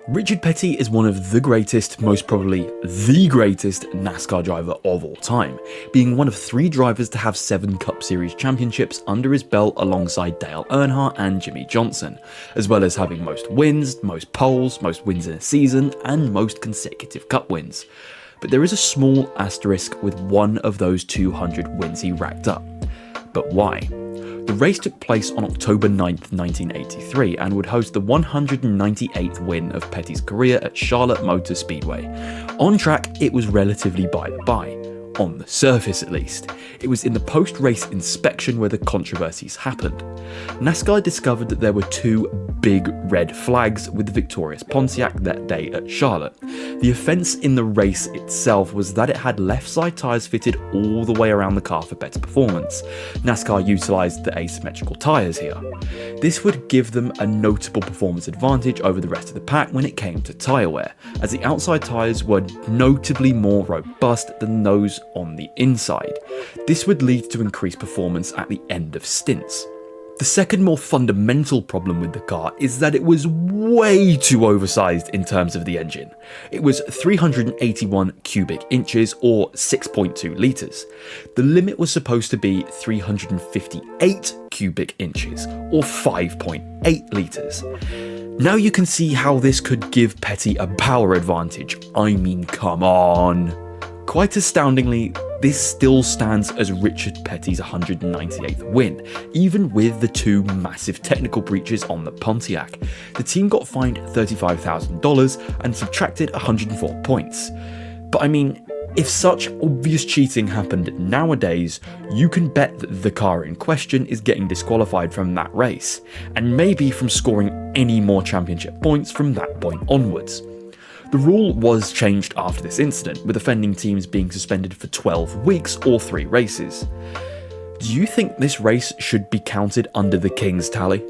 Richard Petty is one of the greatest, most probably the greatest NASCAR driver of all time, being one of 3 drivers to have 7 Cup Series championships under his belt alongside Dale Earnhardt and Jimmie Johnson, as well as having most wins, most poles, most wins in a season, and most consecutive Cup wins. But there is a small asterisk with one of those 200 wins he racked up. But why? The race took place on October 9th, 1983 and would host the 198th win of Petty's career at Charlotte Motor Speedway. On track, it was relatively by the by. On the surface at least. It was in the post-race inspection where the controversies happened. NASCAR discovered that there were 2 big red flags with the victorious Pontiac that day at Charlotte. The offence in the race itself was that it had left side tyres fitted all the way around the car for better performance. NASCAR utilised the asymmetrical tyres here. This would give them a notable performance advantage over the rest of the pack when it came to tyre wear, as the outside tyres were notably more robust than those on the inside. This would lead to increased performance at the end of stints. The second more fundamental problem with the car is that it was way too oversized in terms of the engine. It was 381 cubic inches or 6.2 litres. The limit was supposed to be 358 cubic inches or 5.8 litres. Now you can see how this could give Petty a power advantage. I mean, come on. Quite astoundingly, this still stands as Richard Petty's 198th win, even with the 2 massive technical breaches on the Pontiac. The team got fined $35,000 and subtracted 104 points. But I mean, if such obvious cheating happened nowadays, you can bet that the car in question is getting disqualified from that race, and maybe from scoring any more championship points from that point onwards. The rule was changed after this incident, with offending teams being suspended for 12 weeks or 3 races. Do you think this race should be counted under the King's tally?